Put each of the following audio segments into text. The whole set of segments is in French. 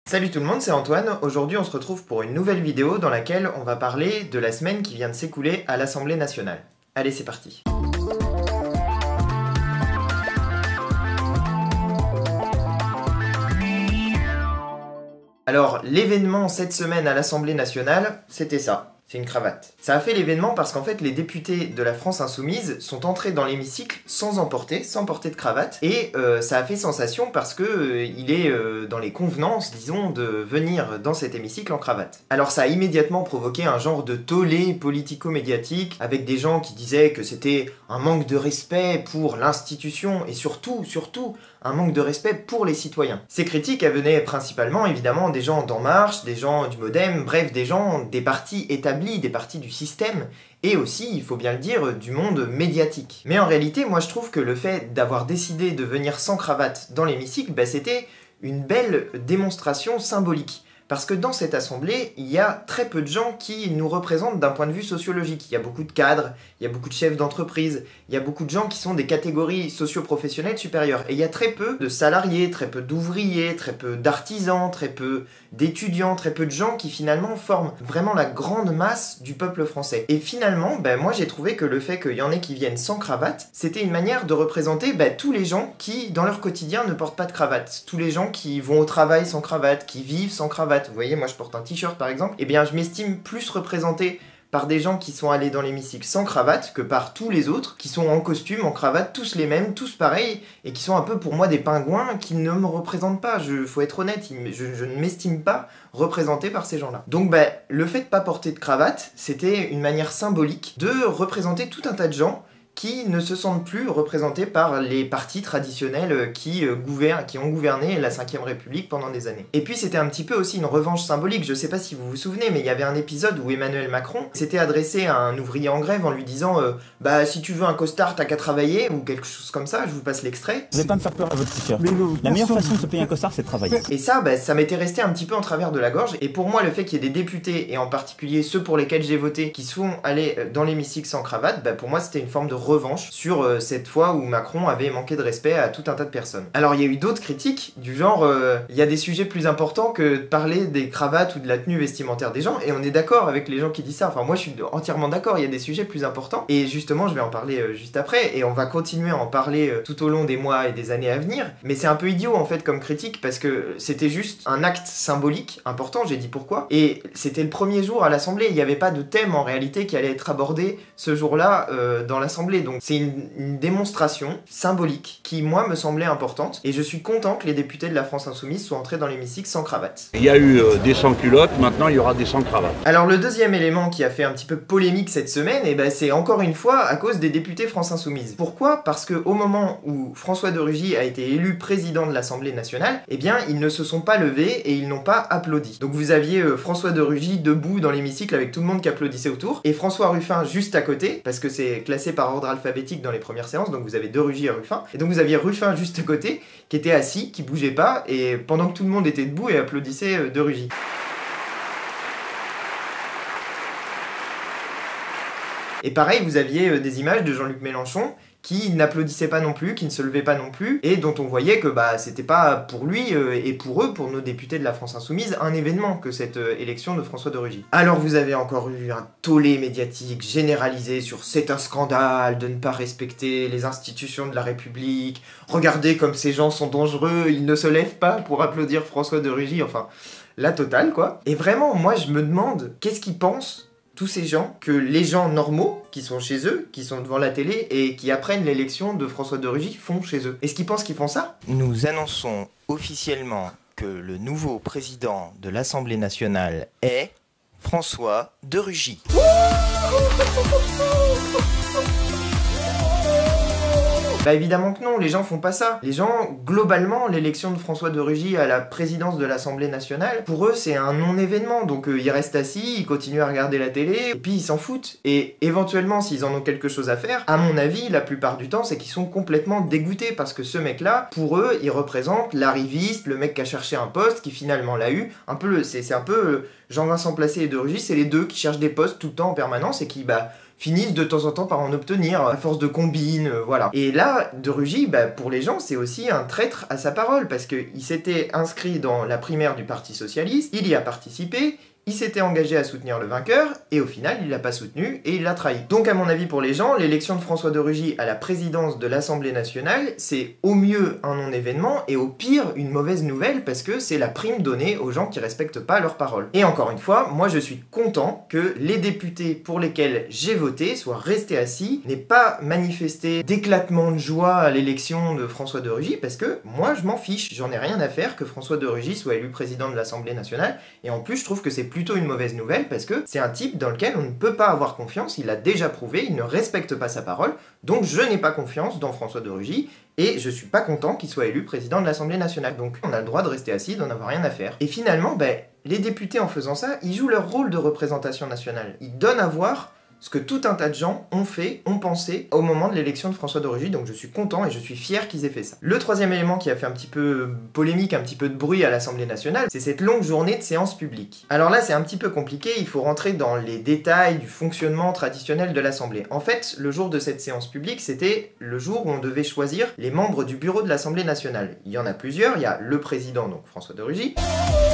Salut tout le monde, c'est Antoine. Aujourd'hui on se retrouve pour une nouvelle vidéo dans laquelle on va parler de la semaine qui vient de s'écouler à l'Assemblée nationale. Allez, c'est parti. Alors, l'événement cette semaine à l'Assemblée nationale, c'était ça. C'est une cravate. Ça a fait l'événement parce qu'en fait les députés de la France Insoumise sont entrés dans l'hémicycle sans porter de cravate et ça a fait sensation parce que il est dans les convenances, disons, de venir dans cet hémicycle en cravate. Alors ça a immédiatement provoqué un genre de tollé politico-médiatique avec des gens qui disaient que c'était un manque de respect pour l'institution et surtout un manque de respect pour les citoyens. Ces critiques, elles venaient principalement évidemment des gens d'En Marche, des gens du Modem, bref des gens des partis établis, des partis du système, et aussi, il faut bien le dire, du monde médiatique. Mais en réalité, moi je trouve que le fait d'avoir décidé de venir sans cravate dans l'hémicycle, c'était une belle démonstration symbolique. Parce que dans cette assemblée, il y a très peu de gens qui nous représentent d'un point de vue sociologique. Il y a beaucoup de cadres, il y a beaucoup de chefs d'entreprise, il y a beaucoup de gens qui sont des catégories socio-professionnelles supérieures. Et il y a très peu de salariés, très peu d'ouvriers, très peu d'artisans, très peu d'étudiants, très peu de gens qui finalement forment vraiment la grande masse du peuple français. Et finalement, moi j'ai trouvé que le fait qu'il y en ait qui viennent sans cravate, c'était une manière de représenter tous les gens qui, dans leur quotidien, ne portent pas de cravate. Tous les gens qui vont au travail sans cravate, qui vivent sans cravate. Vous voyez, moi je porte un t-shirt par exemple, et bien je m'estime plus représenté par des gens qui sont allés dans l'hémicycle sans cravate que par tous les autres qui sont en costume, en cravate, tous les mêmes, tous pareils, et qui sont un peu pour moi des pingouins qui ne me représentent pas. Faut être honnête, je ne m'estime pas représenté par ces gens-là. Donc le fait de pas porter de cravate, c'était une manière symbolique de représenter tout un tas de gens qui ne se sentent plus représentés par les partis traditionnels qui ont gouverné la Ve République pendant des années. Et puis c'était un petit peu aussi une revanche symbolique, je sais pas si vous vous souvenez, mais il y avait un épisode où Emmanuel Macron s'était adressé à un ouvrier en grève en lui disant si tu veux un costard, t'as qu'à travailler, ou quelque chose comme ça, je vous passe l'extrait. Vous n'allez pas me faire peur à votre t-shirt. La meilleure façon de se payer un costard, c'est de travailler. Et ça, ça m'était resté un petit peu en travers de la gorge, et pour moi le fait qu'il y ait des députés, et en particulier ceux pour lesquels j'ai voté, qui sont allés dans l'hémicycle sans cravate, pour moi c'était une forme de revanche sur cette fois où Macron avait manqué de respect à tout un tas de personnes. Alors il y a eu d'autres critiques du genre il y a des sujets plus importants que de parler des cravates ou de la tenue vestimentaire des gens, et on est d'accord avec les gens qui disent ça. Enfin moi je suis entièrement d'accord, il y a des sujets plus importants, et justement je vais en parler juste après, et on va continuer à en parler tout au long des mois et des années à venir, mais c'est un peu idiot en fait comme critique parce que c'était juste un acte symbolique important, j'ai dit pourquoi, et c'était le premier jour à l'Assemblée, il n'y avait pas de thème en réalité qui allait être abordé ce jour-là dans l'Assemblée, donc c'est une démonstration symbolique qui, moi, me semblait importante, et je suis content que les députés de la France Insoumise soient entrés dans l'hémicycle sans cravate. Il y a eu des sans-culottes, maintenant il y aura des sans-cravates. Alors le deuxième élément qui a fait un petit peu polémique cette semaine, c'est encore une fois à cause des députés France Insoumise. Pourquoi ? Parce que au moment où François de Rugy a été élu président de l'Assemblée nationale, ils ne se sont pas levés et ils n'ont pas applaudi. Donc vous aviez François de Rugy debout dans l'hémicycle avec tout le monde qui applaudissait autour, et François Ruffin juste à côté, parce que c'est classé par ordre alphabétique dans les premières séances, donc vous avez de Rugy et Ruffin, et donc vous aviez Ruffin juste à côté, qui était assis, qui bougeait pas, et pendant que tout le monde était debout et applaudissait de Rugy. Et pareil, vous aviez des images de Jean-Luc Mélenchon, qui n'applaudissait pas non plus, qui ne se levait pas non plus, et dont on voyait que c'était pas pour lui et pour eux, pour nos députés de la France Insoumise, un événement que cette élection de François de Rugy. Alors vous avez encore eu un tollé médiatique généralisé sur c'est un scandale de ne pas respecter les institutions de la République, regardez comme ces gens sont dangereux, ils ne se lèvent pas pour applaudir François de Rugy, enfin, la totale quoi. Et vraiment, moi je me demande, qu'est-ce qu'ils pensent tous ces gens, que les gens normaux qui sont chez eux, qui sont devant la télé et qui apprennent l'élection de François de Rugy font chez eux. Est-ce qu'ils pensent qu'ils font ça ? Nous annonçons officiellement que le nouveau président de l'Assemblée nationale est François de Rugy. Évidemment que non, les gens font pas ça. Les gens, globalement, l'élection de François de Rugy à la présidence de l'Assemblée nationale, pour eux c'est un non-événement, donc ils restent assis, ils continuent à regarder la télé, et puis ils s'en foutent. Et éventuellement, s'ils en ont quelque chose à faire, à mon avis, la plupart du temps, c'est qu'ils sont complètement dégoûtés, parce que ce mec-là, pour eux, il représente l'arriviste, le mec qui a cherché un poste, qui finalement l'a eu, c'est un peu Jean-Vincent Placé et de Rugy, c'est les deux qui cherchent des postes tout le temps en permanence, et qui, finissent de temps en temps par en obtenir, à force de combines, voilà. Et là, de Rugy, bah, pour les gens, c'est aussi un traître à sa parole, parce qu'il s'était inscrit dans la primaire du Parti Socialiste, il y a participé, il s'était engagé à soutenir le vainqueur, et au final, il l'a pas soutenu, et il l'a trahi. Donc à mon avis, pour les gens, l'élection de François de Rugy à la présidence de l'Assemblée nationale, c'est au mieux un non-événement, et au pire, une mauvaise nouvelle, parce que c'est la prime donnée aux gens qui respectent pas leurs paroles. Et encore une fois, moi je suis content que les députés pour lesquels j'ai voté soient restés assis, n'aient pas manifesté d'éclatement de joie à l'élection de François de Rugy, parce que moi je m'en fiche, j'en ai rien à faire que François de Rugy soit élu président de l'Assemblée nationale, et en plus je trouve que c'est plutôt une mauvaise nouvelle parce que c'est un type dans lequel on ne peut pas avoir confiance, il l'a déjà prouvé, il ne respecte pas sa parole, donc je n'ai pas confiance dans François de Rugy et je suis pas content qu'il soit élu président de l'Assemblée nationale. Donc on a le droit de rester assis, d'en avoir rien à faire. Et finalement, les députés en faisant ça, ils jouent leur rôle de représentation nationale. Ils donnent à voir ce que tout un tas de gens ont fait, ont pensé au moment de l'élection de François de Rugy, donc je suis content et je suis fier qu'ils aient fait ça. Le troisième élément qui a fait un petit peu polémique, un petit peu de bruit à l'Assemblée nationale, c'est cette longue journée de séance publique. Alors là, c'est un petit peu compliqué, il faut rentrer dans les détails du fonctionnement traditionnel de l'Assemblée. En fait, le jour de cette séance publique, c'était le jour où on devait choisir les membres du bureau de l'Assemblée nationale. Il y en a plusieurs, il y a le président, donc François de Rugy,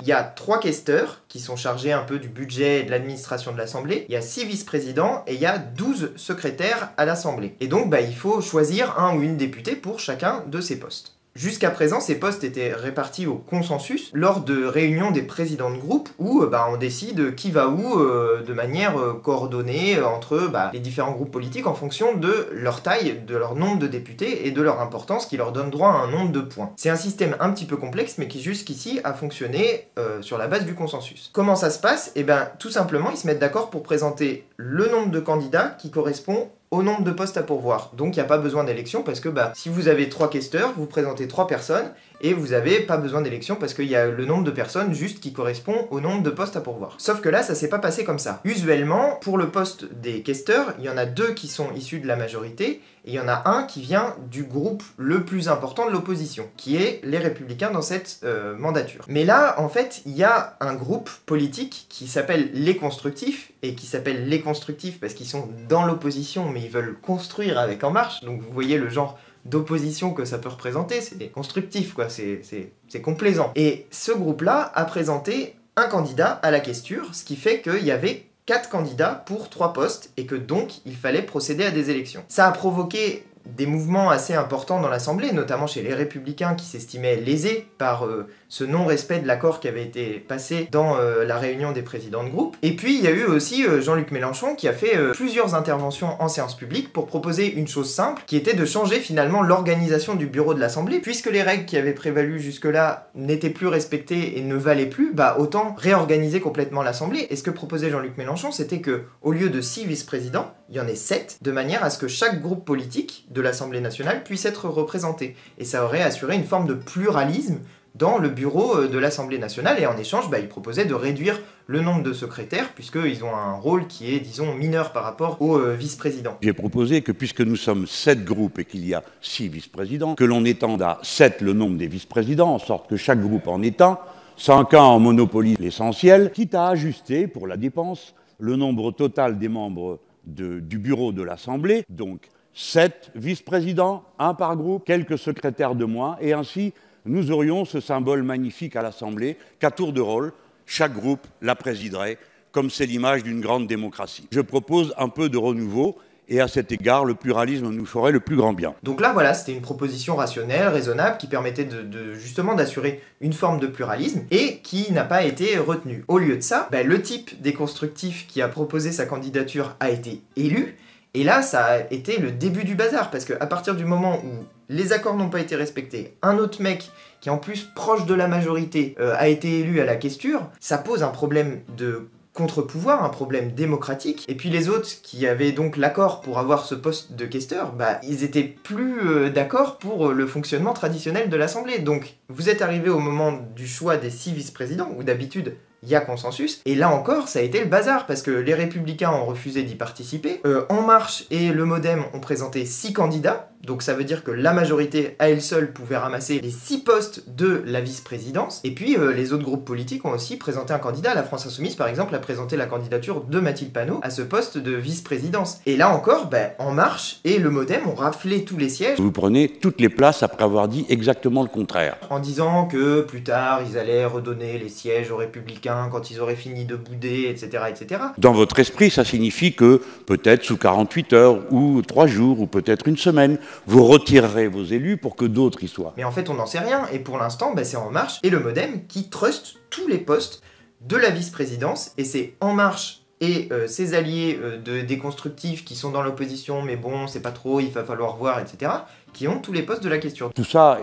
il y a 3 questeurs qui sont chargés un peu du budget et de l'administration de l'Assemblée, il y a 6 vice-présidents, et il y a 12 secrétaires à l'Assemblée. Et donc, il faut choisir un ou une députée pour chacun de ces postes. Jusqu'à présent, ces postes étaient répartis au consensus lors de réunions des présidents de groupe où on décide qui va où de manière coordonnée entre les différents groupes politiques en fonction de leur taille, de leur nombre de députés et de leur importance qui leur donne droit à un nombre de points. C'est un système un petit peu complexe mais qui jusqu'ici a fonctionné sur la base du consensus. Comment ça se passe? Tout simplement, ils se mettent d'accord pour présenter le nombre de candidats qui correspond au nombre de postes à pourvoir. Donc il n'y a pas besoin d'élection parce que si vous avez 3 questeurs, vous présentez 3 personnes et vous n'avez pas besoin d'élection parce qu'il y a le nombre de personnes juste qui correspond au nombre de postes à pourvoir. Sauf que là, ça s'est pas passé comme ça. Usuellement, pour le poste des questeurs, il y en a 2 qui sont issus de la majorité et il y en a un qui vient du groupe le plus important de l'opposition, qui est les Républicains dans cette mandature. Mais là, en fait, il y a un groupe politique qui s'appelle les Constructifs, et qui s'appelle les Constructifs parce qu'ils sont dans l'opposition, mais ils veulent construire avec En Marche, donc vous voyez le genre d'opposition que ça peut représenter, c'est constructif, quoi, c'est complaisant. Et ce groupe-là a présenté un candidat à la questure, ce qui fait qu'il y avait 4 candidats pour 3 postes, et que donc il fallait procéder à des élections. Ça a provoqué des mouvements assez importants dans l'Assemblée, notamment chez les Républicains qui s'estimaient lésés par ce non-respect de l'accord qui avait été passé dans la réunion des présidents de groupe. Et puis il y a eu aussi Jean-Luc Mélenchon qui a fait plusieurs interventions en séance publique pour proposer une chose simple, qui était de changer finalement l'organisation du bureau de l'Assemblée, puisque les règles qui avaient prévalu jusque-là n'étaient plus respectées et ne valaient plus, autant réorganiser complètement l'Assemblée. Et ce que proposait Jean-Luc Mélenchon, c'était que au lieu de 6 vice-présidents, il y en ait 7, de manière à ce que chaque groupe politique de l'Assemblée nationale puisse être représenté. Et ça aurait assuré une forme de pluralisme dans le bureau de l'Assemblée nationale, et en échange, il proposait de réduire le nombre de secrétaires, puisqu'ils ont un rôle qui est, disons, mineur par rapport aux vice-présidents. J'ai proposé que, puisque nous sommes 7 groupes et qu'il y a 6 vice-présidents, que l'on étende à 7 le nombre des vice-présidents, en sorte que chaque groupe en ait un, sans qu'un en monopolise l'essentiel, quitte à ajuster, pour la dépense, le nombre total des membres du bureau de l'Assemblée, donc 7 vice-présidents, 1 par groupe, quelques secrétaires de moins, et ainsi nous aurions ce symbole magnifique à l'Assemblée qu'à tour de rôle, chaque groupe la présiderait, comme c'est l'image d'une grande démocratie. Je propose un peu de renouveau, et à cet égard, le pluralisme nous ferait le plus grand bien. Donc là, voilà, c'était une proposition rationnelle, raisonnable, qui permettait justement d'assurer une forme de pluralisme, et qui n'a pas été retenue. Au lieu de ça, le type des Constructifs qui a proposé sa candidature a été élu, et là, ça a été le début du bazar, parce qu'à partir du moment où les accords n'ont pas été respectés, un autre mec, qui est en plus proche de la majorité, a été élu à la questure, ça pose un problème de contre-pouvoir, un problème démocratique, et puis les autres qui avaient donc l'accord pour avoir ce poste de questeur, ils étaient plus d'accord pour le fonctionnement traditionnel de l'Assemblée. Donc vous êtes arrivé au moment du choix des 6 vice-présidents, où d'habitude il y a consensus, et là encore ça a été le bazar, parce que les Républicains ont refusé d'y participer, En Marche et le Modem ont présenté 6 candidats, donc ça veut dire que la majorité à elle seule pouvait ramasser les 6 postes de la vice-présidence, et puis les autres groupes politiques ont aussi présenté un candidat. La France Insoumise par exemple a présenté la candidature de Mathilde Panot à ce poste de vice-présidence. Et là encore, En Marche et le Modem ont raflé tous les sièges. Vous prenez toutes les places après avoir dit exactement le contraire. En disant que plus tard ils allaient redonner les sièges aux Républicains quand ils auraient fini de bouder, etc. etc. Dans votre esprit, ça signifie que peut-être sous 48 heures, ou 3 jours, ou peut-être une semaine, vous retirerez vos élus pour que d'autres y soient. Mais en fait, on n'en sait rien, et pour l'instant, c'est En Marche et le Modem qui trustent tous les postes de la vice-présidence, et c'est En Marche et ses alliés déconstructifs qui sont dans l'opposition, mais bon, c'est pas trop, il va falloir voir, etc., qui ont tous les postes de la question. Tout ça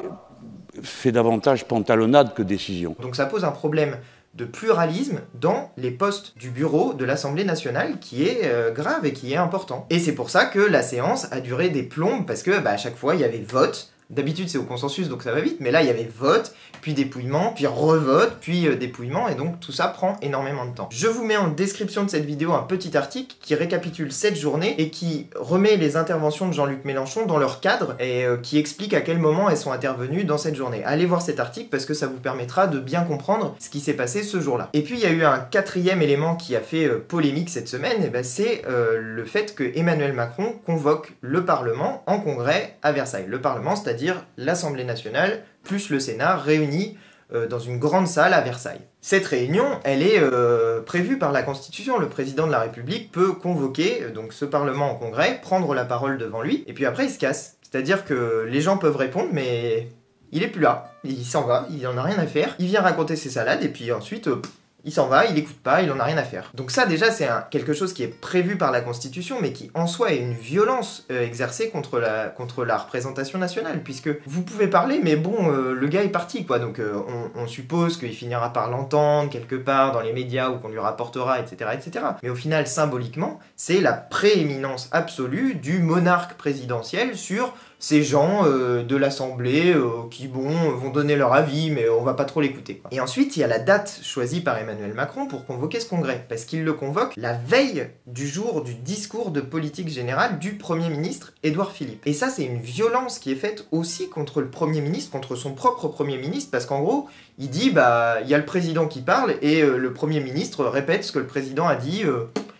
fait davantage pantalonnade que décision. Donc ça pose un problème de pluralisme dans les postes du bureau de l'Assemblée nationale qui est grave et qui est important. Et c'est pour ça que la séance a duré des plombes, parce que à chaque fois il y avait vote. D'habitude c'est au consensus donc ça va vite, mais là il y avait vote, puis dépouillement, puis revote, puis dépouillement, et donc tout ça prend énormément de temps. Je vous mets en description de cette vidéo un petit article qui récapitule cette journée et qui remet les interventions de Jean-Luc Mélenchon dans leur cadre et qui explique à quel moment elles sont intervenues dans cette journée. Allez voir cet article parce que ça vous permettra de bien comprendre ce qui s'est passé ce jour-là. Et puis il y a eu un 4e élément qui a fait polémique cette semaine, et c'est le fait que Emmanuel Macron convoque le Parlement en congrès à Versailles. Le Parlement, c'est-à-dire l'Assemblée nationale plus le Sénat réunis dans une grande salle à Versailles. Cette réunion, elle est prévue par la Constitution. Le président de la République peut convoquer donc ce Parlement en congrès, prendre la parole devant lui, et puis après il se casse. C'est-à-dire que les gens peuvent répondre, mais il est plus là, il s'en va, il en a rien à faire, il vient raconter ses salades, et puis ensuite... il s'en va, il écoute pas, il en a rien à faire. Donc ça déjà c'est quelque chose qui est prévu par la Constitution, mais qui en soi est une violence exercée contre la représentation nationale, puisque vous pouvez parler, mais bon, le gars est parti, quoi. Donc on suppose qu'il finira par l'entendre quelque part dans les médias, ou qu'on lui rapportera, etc., etc. Mais au final, symboliquement, c'est la prééminence absolue du monarque présidentiel sur ces gens de l'Assemblée qui, vont donner leur avis, mais on va pas trop l'écouter. Et ensuite, il y a la date choisie par Emmanuel Macron pour convoquer ce congrès, parce qu'il le convoque la veille du jour du discours de politique générale du Premier ministre Édouard Philippe. Et ça, c'est une violence qui est faite aussi contre le Premier ministre, contre son propre Premier ministre, parce qu'en gros, il dit, il y a le président qui parle, et le Premier ministre répète ce que le président a dit...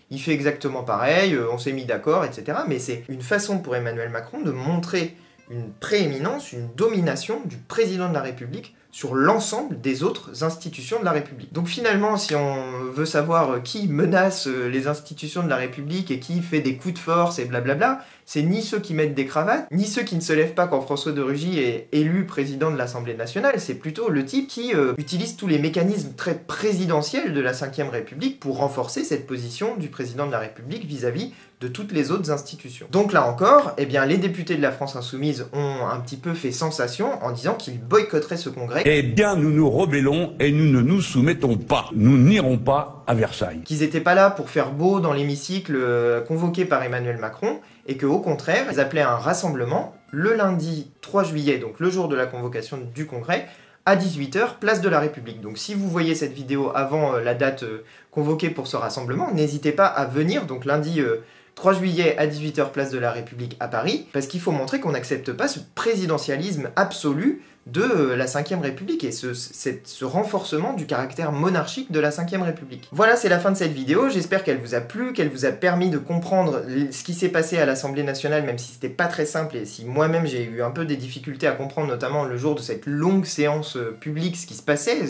il fait exactement pareil, on s'est mis d'accord, etc. Mais c'est une façon pour Emmanuel Macron de montrer une prééminence, une domination du président de la République sur l'ensemble des autres institutions de la République. Donc finalement, si on veut savoir qui menace les institutions de la République et qui fait des coups de force et blablabla, c'est ni ceux qui mettent des cravates, ni ceux qui ne se lèvent pas quand François de Rugy est élu président de l'Assemblée nationale, c'est plutôt le type qui utilise tous les mécanismes très présidentiels de la Ve République pour renforcer cette position du président de la République vis-à-vis de toutes les autres institutions. Donc là encore, les députés de la France Insoumise ont un petit peu fait sensation en disant qu'ils boycotteraient ce congrès. Eh bien, nous nous rebellons et nous ne nous soumettons pas. Nous n'irons pas à Versailles. Qu'ils n'étaient pas là pour faire beau dans l'hémicycle convoqué par Emmanuel Macron, et qu'au contraire, ils appelaient un rassemblement le lundi 3 juillet, donc le jour de la convocation du congrès, à 18h, place de la République. Donc si vous voyez cette vidéo avant la date convoquée pour ce rassemblement, n'hésitez pas à venir, donc lundi 3 juillet à 18h, place de la République à Paris, parce qu'il faut montrer qu'on n'accepte pas ce présidentialisme absolu de la Ve République et ce renforcement du caractère monarchique de la Ve République. Voilà, c'est la fin de cette vidéo, j'espère qu'elle vous a plu, qu'elle vous a permis de comprendre ce qui s'est passé à l'Assemblée nationale, même si c'était pas très simple et si moi-même j'ai eu un peu des difficultés à comprendre, notamment le jour de cette longue séance publique, ce qui se passait,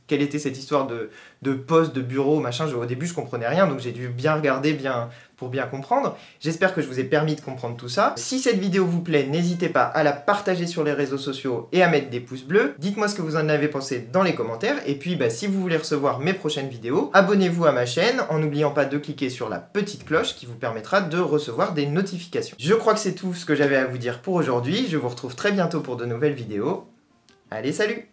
quelle était cette histoire de poste, de bureau, machin. Au début je comprenais rien, donc j'ai dû bien regarder pour bien comprendre. J'espère que je vous ai permis de comprendre tout ça. Si cette vidéo vous plaît, n'hésitez pas à la partager sur les réseaux sociaux et à mettre des pouces bleus. Dites-moi ce que vous en avez pensé dans les commentaires. Et puis, si vous voulez recevoir mes prochaines vidéos, abonnez-vous à ma chaîne en n'oubliant pas de cliquer sur la petite cloche qui vous permettra de recevoir des notifications. Je crois que c'est tout ce que j'avais à vous dire pour aujourd'hui. Je vous retrouve très bientôt pour de nouvelles vidéos. Allez, salut!